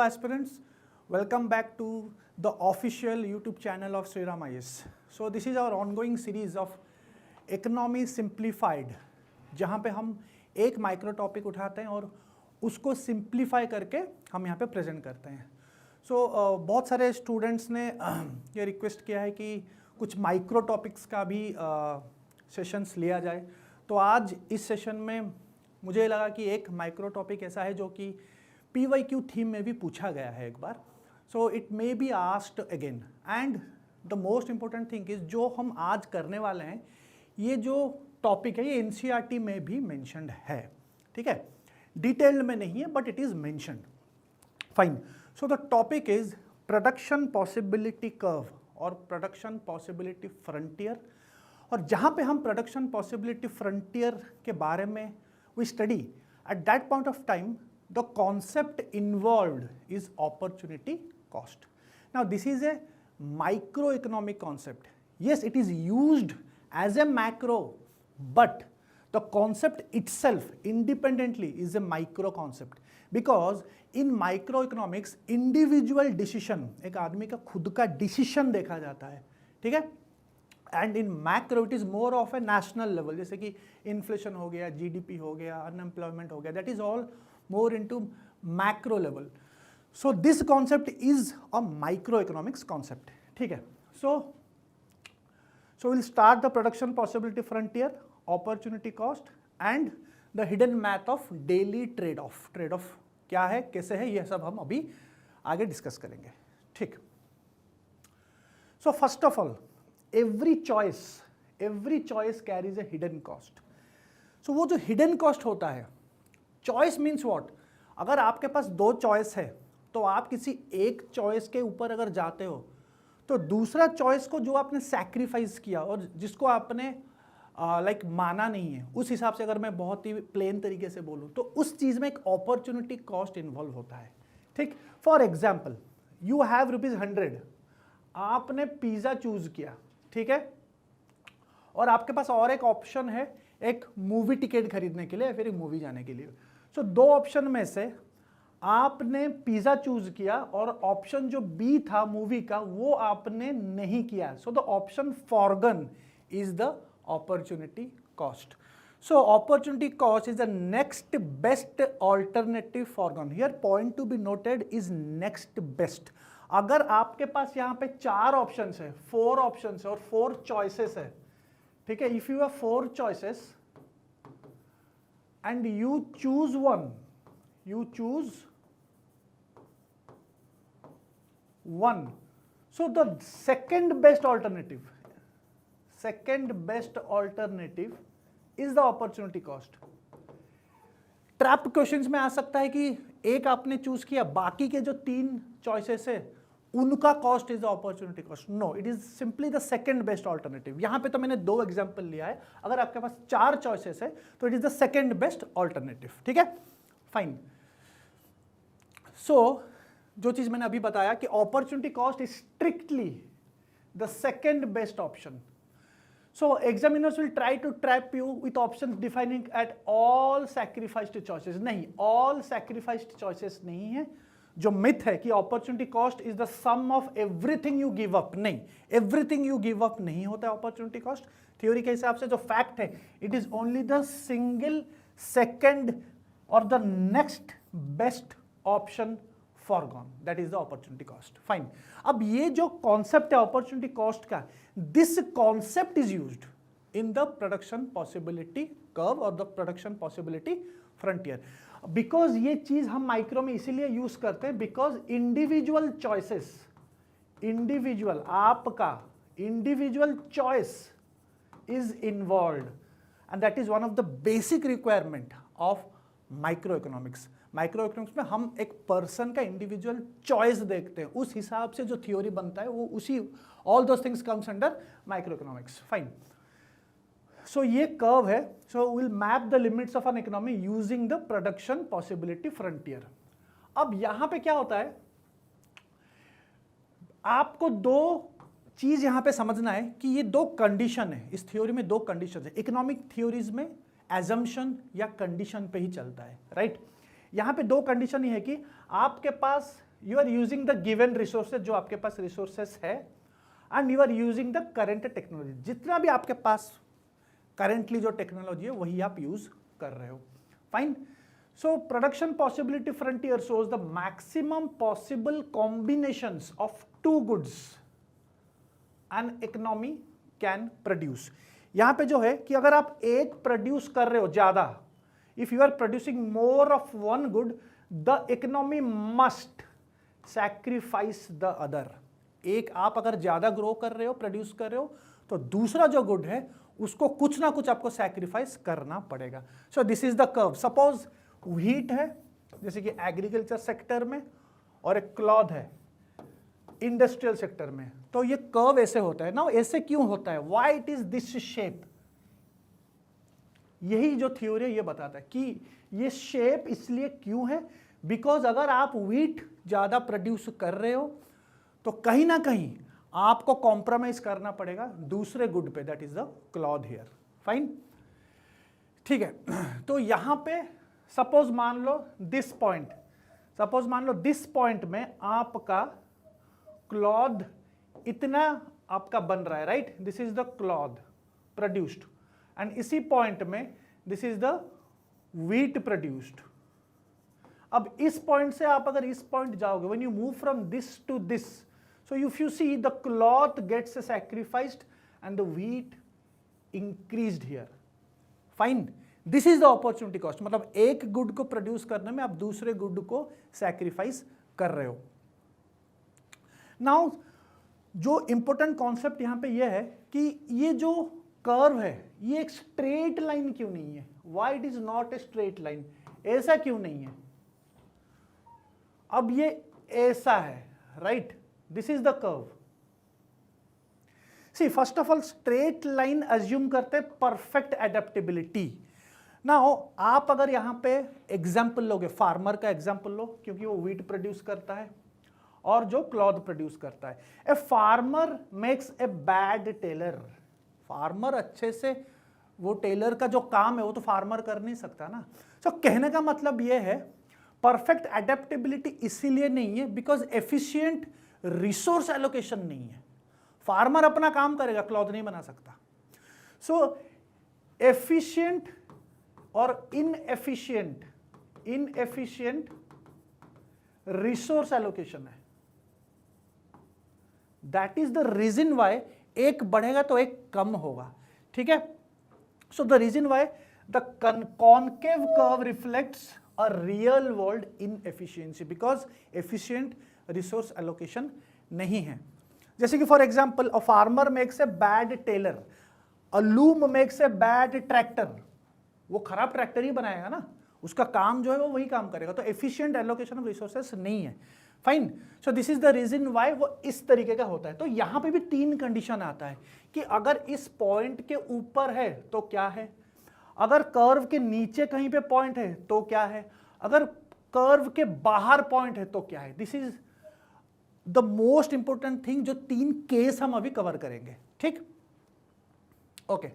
aspirants, welcome back to the official YouTube channel of Sriram IAS. So this is our ongoing series of Economy Simplified, जहाँ पे हम एक micro topic उठाते हैं और उसको सिंप्लीफाई करके हम यहाँ पे प्रेजेंट करते हैं. बहुत सारे स्टूडेंट्स ने ये रिक्वेस्ट किया है कि कुछ माइक्रो टॉपिक्स का भी सेशंस लिया जाए. तो आज इस सेशन में मुझे लगा कि एक माइक्रो टॉपिक ऐसा है जो कि PYQ थीम में भी पूछा गया है एक बार. So it may be asked again. And the most important thing is जो हम आज करने वाले हैं, ये जो टॉपिक है ये NCERT में भी मेंशन्ड है. ठीक है, डिटेल्ड में नहीं है but it is mentioned. Fine. So the topic is production possibility curve और प्रोडक्शन पॉसिबिलिटी फ्रंटियर. और जहाँ पे हम प्रोडक्शन पॉसिबिलिटी फ्रंटियर के बारे में we study, at that point of time the concept involved is opportunity cost. Now this is a microeconomic concept. Yes, it is used as a macro, but the concept itself independently is a micro concept, because in microeconomics individual decision, एक आदमी का खुद का decision देखा जाता है. ठीक है, and in macro it is more of A national level, जैसे कि इन्फ्लेशन हो गया, GDP हो गया, अनएम्प्लॉयमेंट हो गया, that is all more into macro level. So this concept is a microeconomics concept. ठीक है. So we'll start the production possibility frontier, opportunity cost and the hidden math of daily trade-off. Trade-off क्या है, कैसे है, ये सब हम अभी आगे डिस्कस करेंगे. ठीक. So first of all, every choice carries a hidden cost. So वो जो hidden cost होता है, चॉइस मीन्स व्हाट, अगर आपके पास दो चॉइस है तो आप किसी एक चॉइस के ऊपर अगर जाते हो तो दूसरा चॉइस को जो आपने सैक्रिफाइस किया और जिसको आपने माना नहीं है, उस हिसाब से अगर मैं बहुत ही प्लेन तरीके से बोलूँ तो उस चीज़ में एक अपॉर्चुनिटी कॉस्ट इन्वॉल्व होता है. ठीक. फॉर एग्जाम्पल, यू हैव ₹100, आपने पिज़्ज़ा चूज किया. ठीक है, और आपके पास और एक ऑप्शन है एक मूवी टिकट खरीदने के लिए या फिर एक मूवी जाने के लिए. सो दो ऑप्शन में से आपने पिज़्ज़ा चूज किया और ऑप्शन जो बी था मूवी का वो आपने नहीं किया. So the option forgone is the opportunity cost. So opportunity cost is the next best alternative forgone. Here point to be noted is next best. अगर आपके पास यहाँ पे 4 ऑप्शन है, 4 ऑप्शन है और 4 चॉइसेस है. ठीक है, if you have 4 choices and you choose one, so the second best alternative is the opportunity cost. Trap questions में आ सकता है कि एक आपने चूज किया, बाकी के जो 3 चॉइसेस है उनका cost is the opportunity cost. No, it is simply the second best alternative. यहां पे तो मैंने 2 एग्जांपल लिया है. अगर आपके पास 4 चॉइसेस है तो it is the second best alternative. ठीक है, फाइन. सो जो चीज मैंने अभी बताया कि opportunity cost is strictly the second best option. So examiners will try to trap you with options defining at all sacrificed choices. नहीं, ऑल सैक्रिफाइस्ड चॉइसेस नहीं है. जो मिथ है कि opportunity cost is the sum of everything you give up, नहीं, everything you give up नहीं होता है अपॉर्चुनिटी कॉस्ट. थ्योरी के हिसाब से जो फैक्ट है, it is only the single second और the next best option forgone, that is the opportunity cost. Fine. अब ये जो कॉन्सेप्ट है अपॉर्चुनिटी कॉस्ट का, this concept is used in the production possibility curve और the production possibility frontier. Because ये चीज हम माइक्रो में इसीलिए यूज करते हैं बिकॉज इंडिविजुअल चॉइसेस, आपका individual choice is involve and that is one of the basic requirement of micro economics. Micro economics में हम एक पर्सन का इंडिविजुअल चॉइस देखते हैं, उस हिसाब से जो थ्योरी बनता है वो उसी, all those things comes under micro economics. Fine. So ये कर्व है. So will map the limits of an economy using the production possibility frontier. अब यहां पे क्या होता है, आपको 2 चीज यहां पे समझना है कि ये 2 कंडीशन है. इस थ्योरी में 2 कंडीशन है. इकोनॉमिक थ्योरीज में एजम्पशन या कंडीशन पे ही चलता है, राइट. यहां पे 2 कंडीशन ही है कि आपके पास you are using the given resources, जो आपके पास रिसोर्सेस है, and you are using the current technology, जितना भी आपके पास करेंटली जो टेक्नोलॉजी है वही आप यूज कर रहे हो. Fine. So production possibility frontier shows the maximum possible combinations of two goods an economy can produce. यहां पे जो है कि अगर आप एक प्रोड्यूस कर रहे हो ज्यादा, if you are producing more of one good, the economy must sacrifice the other. एक आप अगर ज्यादा ग्रो कर रहे हो, प्रोड्यूस कर रहे हो, तो दूसरा जो गुड है उसको कुछ ना कुछ आपको सैक्रिफाइस करना पड़ेगा. सो this is the curve. Suppose wheat है जैसे कि एग्रीकल्चर सेक्टर में, और एक क्लॉथ है इंडस्ट्रियल सेक्टर में, तो ये कर्व ऐसे होता है ना. ऐसे क्यों होता है? Why it is this shape? यही जो थ्योरी है ये बताता है कि ये शेप इसलिए क्यों है, बिकॉज अगर आप व्हीट ज्यादा प्रोड्यूस कर रहे हो तो कहीं ना कहीं आपको कॉम्प्रोमाइज करना पड़ेगा दूसरे गुड पे, that is the cloth here. Fine. ठीक है. तो यहां पे सपोज मान लो दिस पॉइंट, सपोज मान लो दिस पॉइंट में आपका क्लॉथ इतना आपका बन रहा है, right? This is the cloth produced, and इसी पॉइंट में this is the wheat produced. अब इस पॉइंट से आप अगर इस पॉइंट जाओगे, when you move from this to this, so if you see the cloth gets sacrificed and the wheat increased here. Fine. This is the opportunity cost. मतलब एक good को प्रोड्यूस करने में आप दूसरे गुड को सैक्रिफाइस कर रहे हो. नाउ जो इंपॉर्टेंट कॉन्सेप्ट यहां पे ये है कि ये जो कर्व है ये एक स्ट्रेट लाइन क्यों नहीं है? Why it is not a straight line? ऐसा क्यों नहीं है? अब ये ऐसा है, right? This is the curve. See, first of all, straight line assume करते हैं perfect adaptability. Now, आप अगर यहाँ पे एग्जाम्पल लोगे, फार्मर का एग्जाम्पल लो, क्योंकि वो व्हीट प्रोड्यूस करता है और जो क्लॉथ प्रोड्यूस करता है. A farmer makes a bad tailor. Farmer अच्छे से वो टेलर का जो काम है वो तो फार्मर कर नहीं सकता ना. तो कहने का मतलब ये है परफेक्ट एडेप्टेबिलिटी इसीलिए नहीं है बिकॉज एफिशिएंट रिसोर्स एलोकेशन नहीं है. फार्मर अपना काम करेगा, क्लॉथ नहीं बना सकता. सो एफिशिएंट और इनएफिशिएंट रिसोर्स एलोकेशन है. That is the reason why एक बढ़ेगा तो एक कम होगा. ठीक है. So the reason why the concave curve reflects a real world inefficiency because efficient resource allocation नहीं है. जैसे कि for example a farmer makes a bad tailor, a loom makes a bad tractor. वो खराब ट्रैक्टर ही बनाएगा ना, उसका काम जो है वो वही काम करेगा. तो एफिशिएंट एलोकेशन ऑफ रिसोर्सेस नहीं है. Fine. So this is the reason why वो इस तरीके का होता है. तो यहां पे भी तीन कंडीशन आता है कि अगर इस पॉइंट के ऊपर है तो क्या है, अगर कर्व के नीचे कहीं पे पॉइंट है तो क्या है, अगर कर्व के बाहर पॉइंट है तो क्या है. This is the most important thing, जो तीन केस हम अभी कवर करेंगे. ठीक. ओके.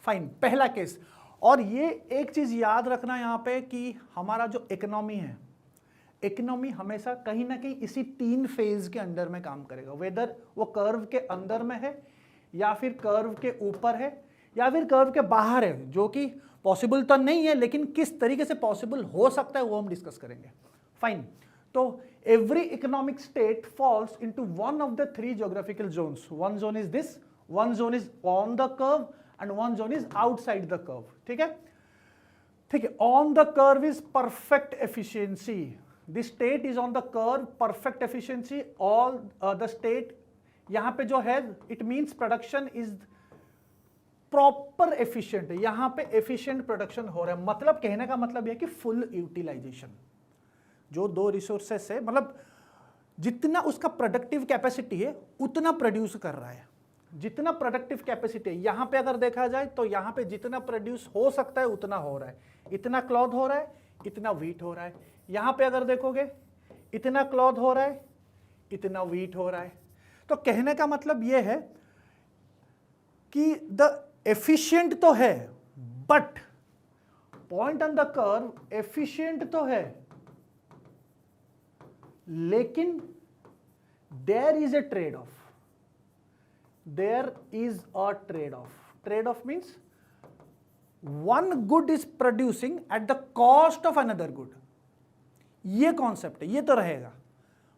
फाइन. पहला केस. और ये एक चीज याद रखना यहां पे कि हमारा जो इकोनॉमी है, इकोनॉमी हमेशा कहीं ना कहीं इसी तीन फेज के अंडर में काम करेगा. वेदर वो कर्व के अंदर में है या फिर कर्व के ऊपर है या फिर कर्व के बाहर है, जो कि पॉसिबल तो नहीं है लेकिन किस तरीके से पॉसिबल हो सकता है वो हम डिस्कस करेंगे. फाइन. तो every economic state falls into one of the three geographical zones. One zone is this, one zone is on the curve and one zone is outside the curve. ठीक है. ठीक है. On the curve is perfect efficiency. This state is on the curve, perfect efficiency. All the state यहां पे जो है it means production is proper efficient. यहां पे एफिशिएंट प्रोडक्शन हो रहा है. मतलब कहने का मतलब यह कि फुल यूटिलाइजेशन. जो दो रिसोर्सेस है, मतलब जितना उसका प्रोडक्टिव कैपेसिटी है उतना प्रोड्यूस कर रहा है. जितना प्रोडक्टिव कैपेसिटी है यहां पे अगर देखा जाए तो यहां पे जितना प्रोड्यूस हो सकता है उतना हो रहा है. इतना क्लॉथ हो रहा है, इतना व्हीट हो रहा है. यहां पे अगर देखोगे इतना क्लॉथ हो रहा है, इतना व्हीट हो रहा है. तो कहने का मतलब यह है कि द एफिशिएंट तो है but point on the curve efficient तो है लेकिन there is a trade off, there is a trade off. Trade off means one good is producing at the cost of another good. ये concept है, ये तो रहेगा,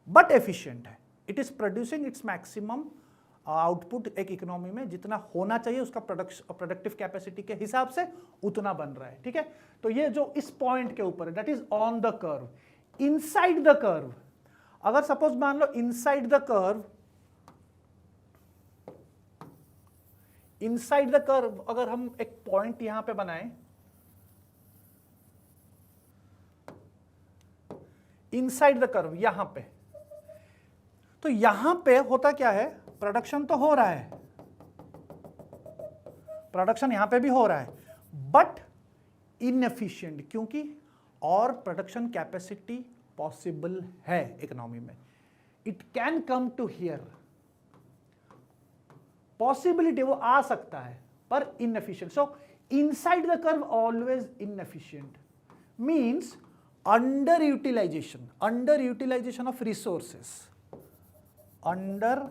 बट एफिशिएंट है. It is producing its maximum output एक economy में जितना होना चाहिए उसका प्रोडक्टिव कैपेसिटी के हिसाब से उतना बन रहा है. ठीक है, तो ये जो इस पॉइंट के ऊपर है that is on the curve. Inside the curve, अगर सपोज मान लो inside the curve, inside the curve अगर हम एक पॉइंट यहां पे बनाएं, इनसाइड द कर्व यहां पे, तो यहां पे होता क्या है, प्रोडक्शन तो हो रहा है, प्रोडक्शन यहां पे भी हो रहा है, बट इनएफिशिएंट, क्योंकि और प्रोडक्शन कैपेसिटी पॉसिबल है इकोनॉमी में. It can come to here, possibility वो आ सकता है, पर inefficient. So inside the curve always inefficient means under utilization of resources, under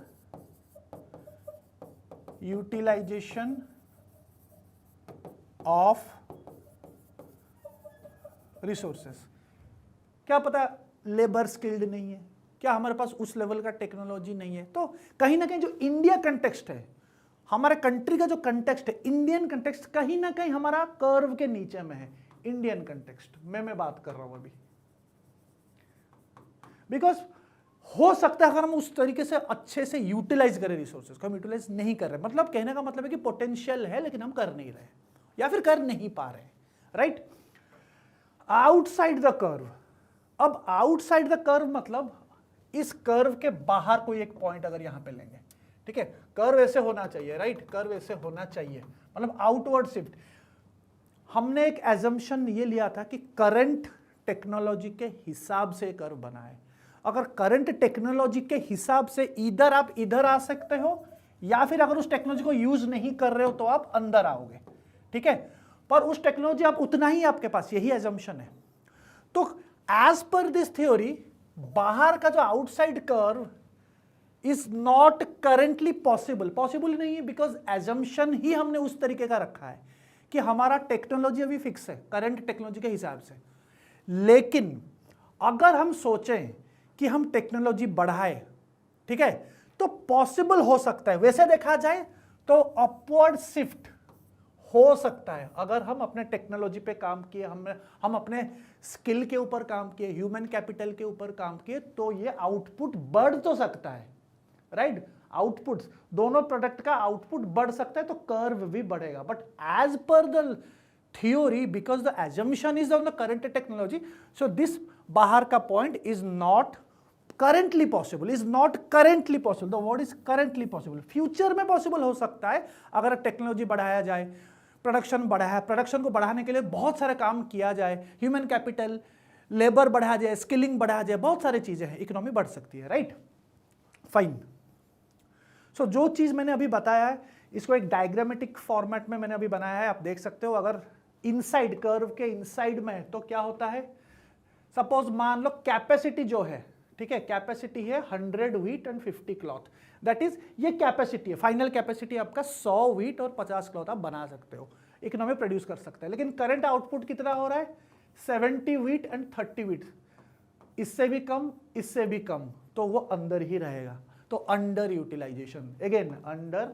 utilization of resources. क्या पता लेबर स्किल्ड नहीं है, क्या हमारे पास उस लेवल का टेक्नोलॉजी नहीं है. तो कहीं ना कहीं जो इंडिया कंटेक्स्ट है, हमारे कंट्री का जो कंटेक्स्ट है, इंडियन कंटेक्स्ट कहीं ना कहीं हमारा कर्व के नीचे में है. इंडियन कंटेक्स्ट में मैं बात कर रहा हूं अभी, बिकॉज हो सकता है अगर हम उस तरीके से अच्छे से यूटिलाइज करें रिसोर्सेज को, हम यूटिलाइज नहीं कर रहे, मतलब कहने का मतलब है कि पोटेंशियल है लेकिन हम कर नहीं रहे या फिर कर नहीं पा रहे. Right, outside the curve. अब आउटसाइड द कर्व मतलब इस कर्व के बाहर कोई एक पॉइंट अगर यहां पे लेंगे, ठीक है, कर्व ऐसे होना चाहिए. राइट, कर्व ऐसे होना चाहिए, मतलब आउटवर्ड शिफ्ट. हमने एक एजम्पशन ये लिया था कि करंट टेक्नोलॉजी के हिसाब से कर्व बना है. अगर करंट टेक्नोलॉजी के हिसाब से इधर आप इधर आ सकते हो, या फिर अगर उस टेक्नोलॉजी को यूज नहीं कर रहे हो तो आप अंदर आओगे. ठीक है, पर उस टेक्नोलॉजी आप उतना ही आपके पास, यही एजम्पशन है. तो एज पर दिस थ्योरी, बाहर का जो outside curve is not currently possible नहीं है, बिकॉज एजम्पशन ही हमने उस तरीके का रखा है कि हमारा टेक्नोलॉजी अभी फिक्स है करंट टेक्नोलॉजी के हिसाब से. लेकिन अगर हम सोचें कि हम टेक्नोलॉजी बढ़ाए, ठीक है, तो पॉसिबल हो सकता है. वैसे देखा जाए तो अपवर्ड शिफ्ट हो सकता है अगर हम अपने टेक्नोलॉजी पे काम किए, हम अपने स्किल के ऊपर काम किए, ह्यूमन कैपिटल के ऊपर काम किए, तो ये आउटपुट बढ़ तो सकता है. राइट, आउटपुट, दोनों प्रोडक्ट का आउटपुट बढ़ सकता है, तो कर्व भी बढ़ेगा. But as per the theory, because the assumption is on the current technology, so this बाहर का point is not currently possible, the word is currently possible. Future में पॉसिबल हो सकता है अगर टेक्नोलॉजी बढ़ाया जाए, प्रोडक्शन को बढ़ाने के लिए बहुत सारे काम किया जाए, ह्यूमन कैपिटल, लेबर बढ़ाया जाए, स्किलिंग बढ़ाया जाए, बहुत सारी चीजें हैं, इकोनॉमी बढ़ सकती है. Right, fine. सो जो चीज मैंने अभी बताया है, इसको एक डायग्रामेटिक फॉर्मेट में मैंने अभी बनाया है, आप देख सकते हो. अगर इनसाइड कर्व के इनसाइड में तो क्या होता है, सपोज मान लो कैपेसिटी जो है, ठीक है, कैपेसिटी है 100 wheat and 50 cloth, that is ये कैपेसिटी है, फाइनल कैपेसिटी आपका 100 व्हीट और 50 क्लॉथ आप बना सकते हो, इकोनॉमी प्रोड्यूस कर सकते हैं. लेकिन करंट आउटपुट कितना हो रहा है, 70 व्हीट एंड 30 व्हीट, इससे भी कम, इससे भी कम, तो वो अंदर ही रहेगा. तो under utilization, again under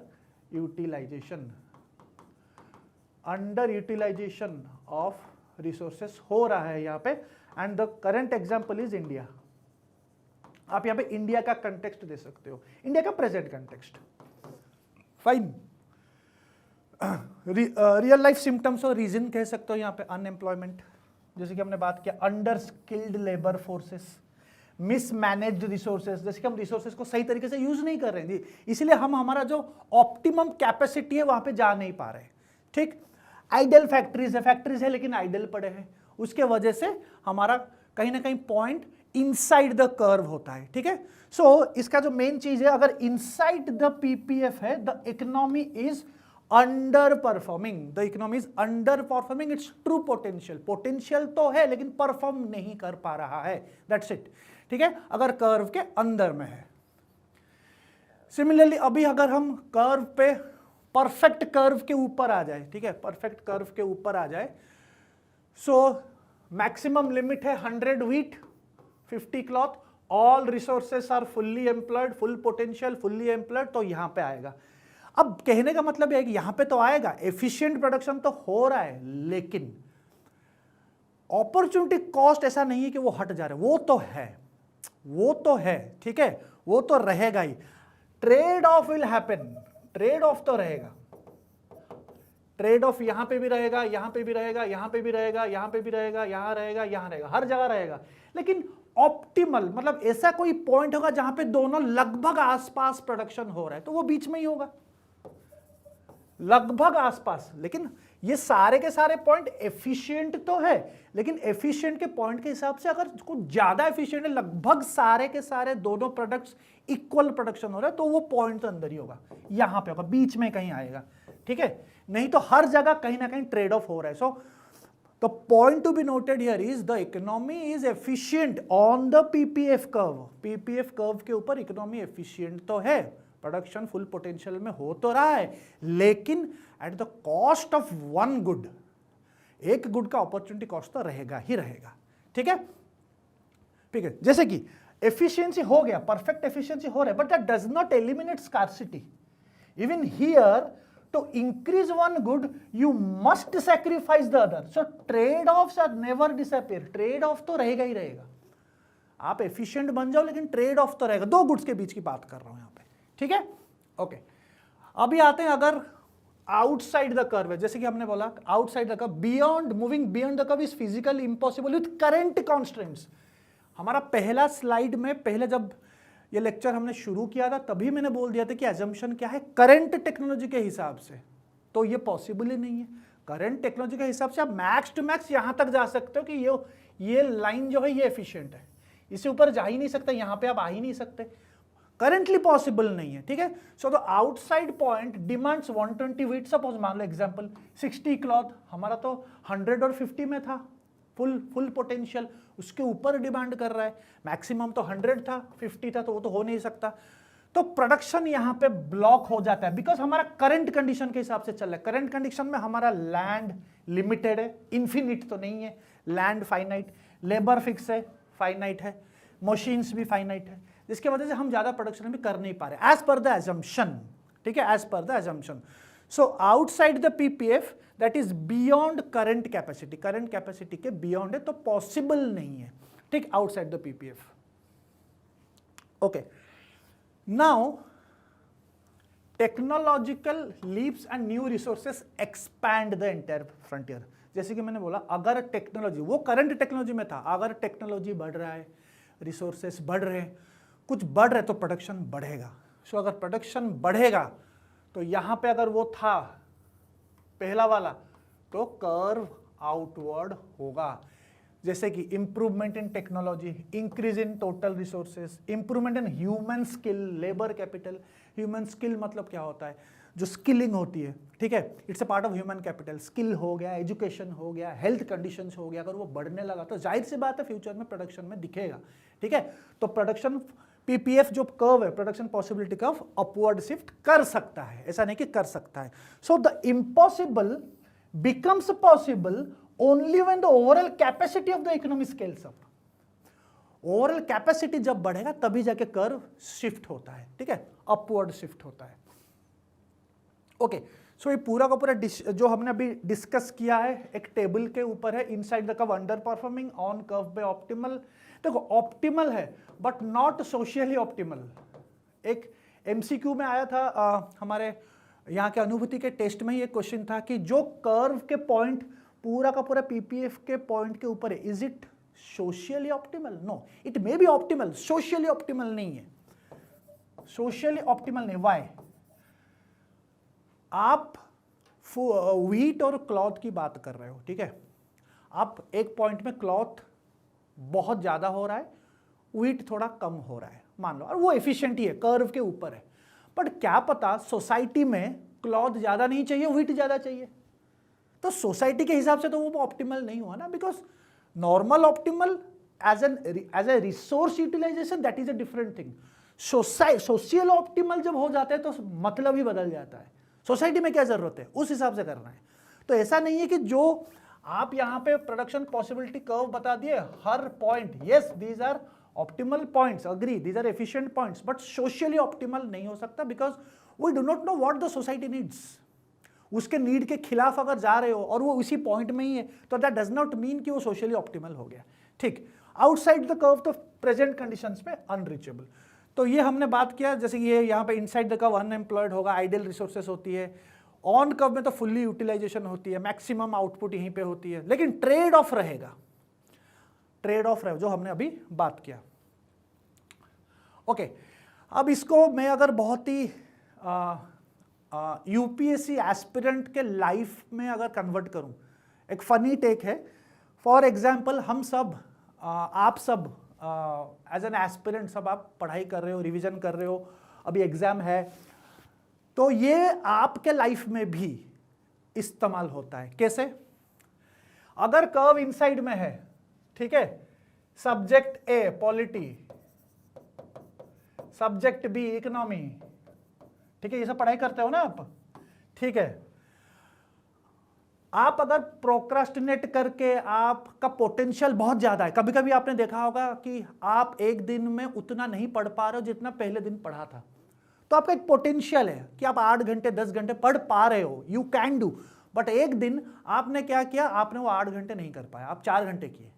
utilization of resources हो रहा है यहाँ पे. And the current example is India. आप यहाँ पे इंडिया का कंटेक्स्ट दे सकते हो, इंडिया का present context. Fine. Real life symptoms और रीजन कह सकते हो यहाँ पे, अनएम्प्लॉयमेंट, जैसे कि हमने बात किया, under skilled labour forces, mismanaged resources, जैसे कि हम रिसोर्सेज को सही तरीके से यूज नहीं कर रहे हैं, इसलिए हम हमारा जो ऑप्टिमम कैपेसिटी है वहां पे जा नहीं पा रहे. ठीक, आइडल फैक्ट्रीज है लेकिन आइडल पड़े हैं, उसके वजह से हमारा कहीं ना कहीं पॉइंट इनसाइड द कर्व होता है. ठीक है, सो इसका जो मेन चीज है, अगर इनसाइड द पीपीएफ है, the economy is under performing, it's true potential तो है लेकिन परफॉर्म नहीं कर पा रहा है. That's it. ठीक है, अगर कर्व के अंदर में है। सिमिलरली अभी अगर हम कर्व पे परफेक्ट कर्व के ऊपर आ जाए, ठीक है, परफेक्ट कर्व के ऊपर आ जाए, सो मैक्सिमम लिमिट है 100 wheat 50 cloth, all resources are fully employed, full potential fully employed, तो यहां पे आएगा। अब कहने का मतलब है कि यहां पे तो आएगा, एफिशिएंट प्रोडक्शन तो हो रहा है, लेकिन अपॉर्चुनिटी कॉस्ट ऐसा नहीं है कि वो हट जा रहा है, वो तो है, ठीक है, वो तो रहेगा ही। Trade off will happen, trade off तो रहेगा, ट्रेड ऑफ यहां पे भी रहेगा, यहां पे भी रहेगा, यहां पे भी रहेगा, यहां पे भी रहेगा, यहां रहेगा, यहां रहेगा, हर जगह रहेगा। लेकिन ऑप्टिमल मतलब ऐसा कोई पॉइंट होगा जहां पे दोनों लगभग आसपास प्रोडक्शन हो रहा है, तो वो बीच में ही होगा, लगभग आसपास। लेकिन ये सारे के सारे पॉइंट एफिशिएंट तो है, लेकिन एफिशिएंट के पॉइंट के हिसाब से अगर कुछ ज्यादा एफिशिएंट है, लगभग सारे के सारे दोनों प्रोडक्ट्स इक्वल प्रोडक्शन हो रहा है, तो वो पॉइंट तो अंदर ही होगा, यहां पे होगा, बीच में कहीं आएगा, ठीक है। नहीं तो हर जगह कहीं ना कहीं ट्रेड ऑफ हो रहा है। So the point to be noted here is the economy is efficient on the PPF curve, PPF curve के ऊपर इकोनॉमी एफिशिएंट तो है, प्रोडक्शन फुल पोटेंशियल में हो तो रहा है, लेकिन eight the cost of one good, एक गुड का अपॉर्चुनिटी कॉस्ट तो रहेगा ही रहेगा, ठीक है, ठीक है। जैसे कि एफिशिएंसी हो गया, परफेक्ट एफिशिएंसी हो रहा है, but that does not eliminate scarcity. Even here to increase one good you must sacrifice the other, so trade offs are never disappear, trade off तो रहेगा ही रहेगा। आप एफिशिएंट बन जाओ लेकिन ट्रेड ऑफ तो रहेगा, दो गुड्स के बीच की बात कर रहा हूं यहां पे, ठीक है, ओके। अभी आते हैं अगर आउटसाइड द कर्व है, जैसे कि हमने बोला outside the curve, beyond, moving beyond the curve is physically impossible with current constraints. हमारा पहला स्लाइड में, पहले जब ये लेक्चर हमने शुरू किया था तभी मैंने बोल दिया था कि एजम्पशन क्या है, करंट टेक्नोलॉजी के हिसाब से तो ये पॉसिबल ही नहीं है। करंट टेक्नोलॉजी के हिसाब से आप मैक्स टू मैक्स यहां तक जा सकते हो कि ये लाइन जो है ये एफिशिएंट है, इससे ऊपर जा ही नहीं सकते, यहां पे आप आ ही नहीं सकते, करंटली पॉसिबल नहीं है, ठीक है। So the outside point demands 120 wheat, suppose मान लो एग्जांपल 60 क्लॉथ, हमारा तो 100 और 50 में था, फुल पोटेंशियल, उसके ऊपर डिमांड कर रहा है, मैक्सिमम तो 100 था, 50 था, तो वो तो हो नहीं सकता। तो प्रोडक्शन यहां पे ब्लॉक हो जाता है, बिकॉज हमारा करंट कंडीशन के हिसाब से चल रहा है। करंट कंडीशन में हमारा लैंड लिमिटेड है, इन्फिनिट तो नहीं है, लैंड फाइनाइट, लेबर फिक्स है, फाइनाइट है, मशीन्स भी फाइनाइट है, जिसकी वजह से हम ज्यादा प्रोडक्शन भी कर नहीं पा रहे एज पर द एजम्पशन, ठीक है, as per the assumption. So outside the PPF that is beyond current capacity, current capacity के बियॉन्ड है, तो पॉसिबल नहीं है, ठीक, outside the PPF. Okay, now technological leaps and new resources expand the entire frontier. जैसे कि मैंने बोला, अगर टेक्नोलॉजी, वो करंट टेक्नोलॉजी में था, अगर टेक्नोलॉजी बढ़ रहा है, रिसोर्सेस बढ़ रहे हैं, कुछ बढ़ रहे, तो प्रोडक्शन बढ़ेगा। सो अगर प्रोडक्शन बढ़ेगा तो यहां पे अगर वो था पहला वाला, तो कर्व आउटवर्ड होगा। जैसे कि improvement in technology, increase in total resources, improvement in human skill, labour capital. Human skill मतलब क्या होता है, जो स्किलिंग होती है, ठीक है, it's a part of human capital. Skill हो गया, एजुकेशन हो गया, हेल्थ कंडीशंस हो गया, अगर वो बढ़ने लगा तो जाहिर सी बात है फ्यूचर में प्रोडक्शन में दिखेगा, ठीक है। तो प्रोडक्शन पीपीएफ जो कर्व है, production possibility curve, upward shift कर सकता है, ऐसा नहीं कि कर सकता है। So the impossible becomes possible only when the overall capacity of the economy scales up. Overall capacity जब बढ़ेगा तभी जाके कर्व शिफ्ट होता है, ठीक है, अपवर्ड शिफ्ट होता है। ओके, सो ये पूरा का पूरा जो हमने अभी डिस्कस किया है एक टेबल के ऊपर है, inside the curve under performing, on curve पे ऑप्टिमल। देखो ऑप्टिमल है बट नॉट सोशियली ऑप्टिमल। एक एमसीक्यू में आया था, हमारे यहाँ के अनुभूति के टेस्ट में ये क्वेश्चन था कि जो कर्व के पॉइंट पूरा का पूरा पीपीएफ के पॉइंट के ऊपर है, is it socially optimal? No, it may be optimal, socially optimal नहीं है, सोशियली ऑप्टिमल नहीं। व्हाई? आप व्हीट और क्लॉथ की बात कर रहे हो, ठीक है, आप एक पॉइंट में क्लॉथ बहुत ज्यादा हो रहा है, व्हीट थोड़ा कम हो रहा है मान लो, और वो एफिशिएंट ही है, कर्व के ऊपर है, बट क्या पता सोसाइटी में क्लॉथ ज्यादा नहीं चाहिए, व्हीट ज्यादा चाहिए, तो सोसाइटी के हिसाब से तो वो ऑप्टिमल नहीं हुआ ना, because normal optimal as a resource utilization that is a different thing. Social optimal जब हो जाते हैं तो मतलब ही बदल जाता है, सोसाइटी में क्या जरूरत है उस हिसाब से करना है। तो ऐसा नहीं है कि जो आप यहाँ पे प्रोडक्शन पॉसिबिलिटी कर्व बता दिए हर point, yes these are optimal points, agree these are efficient points, but socially optimal नहीं हो सकता because we do not know what the society needs. उसके नीड के खिलाफ अगर जा रहे हो और वो उसी पॉइंट में ही है तो दैट डज नॉट मीन कि वो सोशली ऑप्टिमल हो गया। ठीक, आउटसाइड द कर्व तो प्रेजेंट कंडीशंस में अनरीचेबल। तो ये हमने बात किया, जैसे ये यहाँ पे इनसाइड द कर्व अनएम्प्लॉयड होगा, आइडियल रिसोर्सेस होती है, ऑन कर्व में तो फुल्ली यूटिलाइजेशन होती है, मैक्सिमम आउटपुट यहीं पे होती है, लेकिन ट्रेड ऑफ रहेगा, ट्रेड ऑफ रहे जो हमने अभी बात किया। ओके, अब इसको मैं अगर बहुत ही यूपीएससी एस्पिरेंट के लाइफ में अगर कन्वर्ट करूं, एक फनी टेक है। फॉर एग्जाम्पल हम सब आप सब एज एन एस्पिरेंट सब आप पढ़ाई कर रहे हो, रिवीजन कर रहे हो, अभी एग्जाम है, तो ये आपके लाइफ में भी इस्तेमाल होता है। कैसे? अगर कर्व इनसाइड में है, ठीक है, सब्जेक्ट ए पॉलिटी, सब्जेक्ट बी इकोनॉमी, ठीक है, ये सब पढ़ाई करते हो ना आप, ठीक है। आप अगर प्रोक्रास्टिनेट करके आपका पोटेंशियल बहुत ज्यादा है, कभी कभी आपने देखा होगा कि आप एक दिन में उतना नहीं पढ़ पा रहे हो जितना पहले दिन पढ़ा था, तो आपका एक पोटेंशियल है कि आप 8 घंटे 10 घंटे पढ़ पा रहे हो, यू कैन डू, बट एक दिन आपने क्या किया, आपने वो 8 घंटे नहीं कर पाया, आप 4 घंटे किए,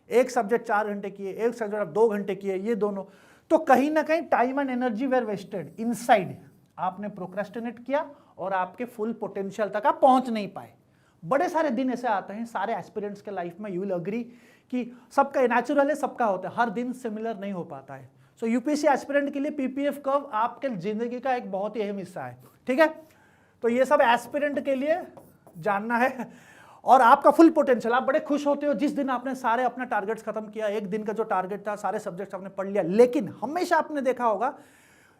एक सब्जेक्ट 4 घंटे किए, एक सब्जेक्ट आप 2 घंटे किए, ये दोनों, तो कहीं ना कहीं time and energy were wasted inside, आपने प्रोक्रेस्टिनेट किया और आपके फुल पोटेंशियल तक आप पहुंच नहीं पाए। बड़े सारे दिन ऐसे आते हैं सारे एस्पिरेंट्स के लाइफ में, यू विल अग्री कि सबका नेचुरल है, सबका होता है, हर दिन सिमिलर नहीं हो पाता है। सो यूपीएससी एस्पिरेंट के लिए पीपीएफ कर्व आपके जिंदगी का एक बहुत ही अहम हिस्सा है, ठीक है। तो ये सब एस्पिरेंट के लिए जानना है, और आपका फुल पोटेंशियल, आप बड़े खुश होते हो जिस दिन आपने सारे अपना टारगेट्स खत्म किया, एक दिन का जो टारगेट था सारे सब्जेक्ट्स आपने पढ़ लिया। लेकिन हमेशा आपने देखा होगा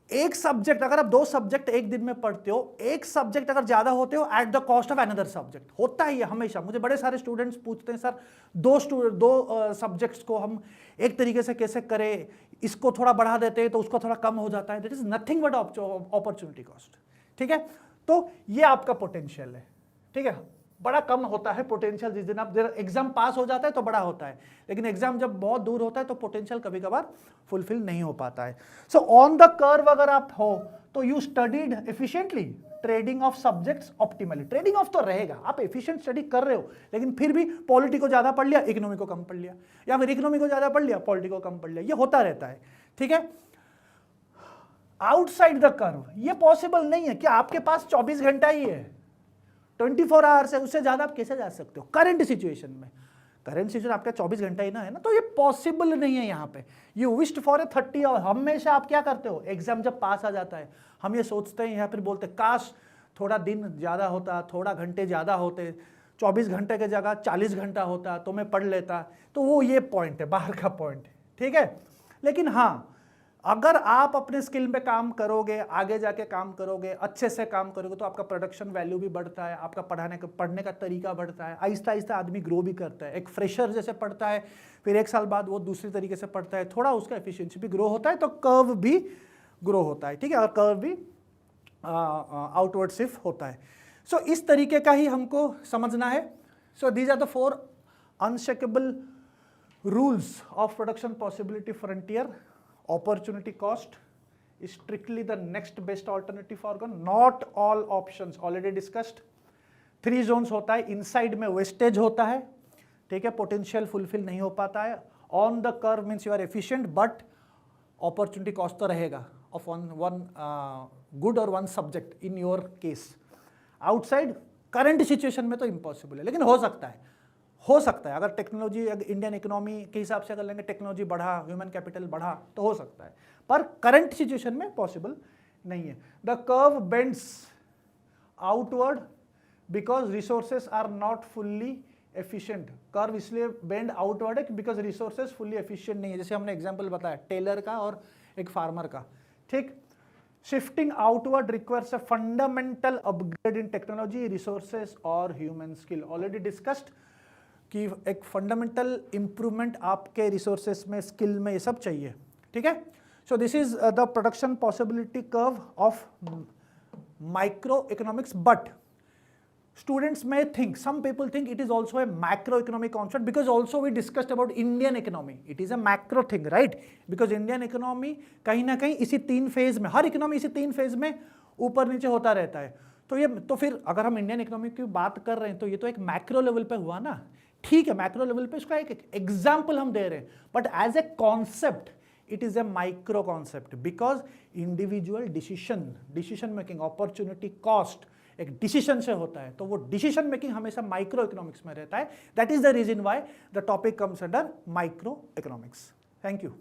एक सब्जेक्ट, अगर आप 2 सब्जेक्ट एक दिन में पढ़ते हो, एक सब्जेक्ट अगर ज्यादा होते हो eight the cost of another subject, होता ही है हमेशा। मुझे बड़े सारे स्टूडेंट्स पूछते हैं सर 2 सब्जेक्ट्स को हम एक तरीके से कैसे करें, इसको थोड़ा बढ़ा देते हैं तो उसको थोड़ा कम हो जाता है, that is nothing but opportunity cost, ठीक है। तो ये आपका पोटेंशियल है, ठीक है, बड़ा कम होता है पोटेंशियल जिस दिन आप एग्जाम पास हो जाता है तो बड़ा होता है, लेकिन एग्जाम जब बहुत दूर होता है तो पोटेंशियल कभी कभार फुलफिल नहीं हो पाता है। सो ऑन द कर्व अगर आप हो तो you studied efficiently, trading of subjects optimally, trading of तो रहेगा, आप एफिशिएंट स्टडी कर रहे हो, लेकिन फिर भी पॉलिटी को ज्यादा पढ़ लिया, इकोनॉमी को कम पढ़ लिया, या फिर इकोनॉमी को ज्यादा पढ़ लिया, पॉलिटी को कम पढ़ लिया, ये होता रहता है, ठीक है। आउटसाइड द कर्व ये पॉसिबल नहीं है कि आपके पास 24 घंटा ही है, 24 आवर्स है, उससे ज्यादा आप कैसे जा सकते हो करंट सिचुएशन में। करंट सिचुएशन आपका 24 घंटा ही ना है ना, तो ये पॉसिबल नहीं है। यहाँ पे you wished for a 30 hour, हमेशा आप क्या करते हो, एग्जाम जब पास आ जाता है हम ये सोचते हैं या फिर बोलते हैं काश थोड़ा दिन ज्यादा होता, थोड़ा घंटे ज्यादा होते, 24 घंटे की जगह 40 घंटा होता तो मैं पढ़ लेता। तो वो ये पॉइंट है, बाहर का पॉइंट है, ठीक है। लेकिन हाँ, अगर आप अपने स्किल पे काम करोगे, आगे जाके काम करोगे, अच्छे से काम करोगे, तो आपका प्रोडक्शन वैल्यू भी बढ़ता है, आपका पढ़ने का तरीका बढ़ता है, आहिस्ता आहिस्ता आदमी ग्रो भी करता है। एक फ्रेशर जैसे पढ़ता है, फिर 1 साल बाद वो दूसरी तरीके से पढ़ता है, थोड़ा उसका एफिशिएंसी भी ग्रो होता है, तो कर्व भी ग्रो होता है, ठीक है, और कर्व भी आउटवर्ड शिफ्ट होता है। सो इस तरीके का ही हमको समझना है। So these are the 4 unshakeable rules of production possibility frontier. Opportunity cost is strictly the next best alternative organ, not all options already discussed। 3 zones होता है, इनसाइड में वेस्टेज होता है, ठीक है, पोटेंशियल फुलफिल नहीं हो पाता है। On the curve means you are efficient, but opportunity cost तो रहेगा ऑफ वन गुड और 1 subject in your case. Outside current situation में तो इम्पॉसिबल है, लेकिन हो सकता है अगर टेक्नोलॉजी, अगर इंडियन इकोनॉमी के हिसाब से अगर लेंगे, टेक्नोलॉजी बढ़ा, ह्यूमन कैपिटल बढ़ा, तो हो सकता है, पर करंट सिचुएशन में पॉसिबल नहीं है। The curve bends outward because resources are not fully efficient. Curve इसलिए बेंड आउटवर्ड है बिकॉज रिसोर्सेस फुल्ली एफिशिएंट नहीं है, जैसे हमने एग्जाम्पल बताया टेलर का और एक फार्मर का, ठीक। Shifting outward requires a fundamental upgrade in technology, resources और ह्यूमन स्किल, ऑलरेडी डिस्कस्ड। कि एक फंडामेंटल इम्प्रूवमेंट आपके रिसोर्सेस में, स्किल में, ये सब चाहिए, ठीक है। सो this is the production possibility curve of micro economics, but students may think, some people think it is also a macroeconomic concept, because also we discussed about Indian economy. It is a macro thing, right? Because Indian economy कहीं ना कहीं इसी 3 phase में, हर economy इसी 3 phase में ऊपर नीचे होता रहता है। तो फिर अगर हम इंडियन इकोनॉमी की बात कर रहे हैं तो ये तो एक मैक्रो लेवल पे हुआ ना, ठीक है, मैक्रो लेवल पे इसका एक एग्जाम्पल हम दे रहे हैं, but as a concept it is a micro concept, because individual decision making, opportunity cost एक डिसीजन से होता है, तो वो डिसीजन मेकिंग हमेशा माइक्रो इकोनॉमिक्स में रहता है। That is the reason why the topic comes under micro economics. Thank you.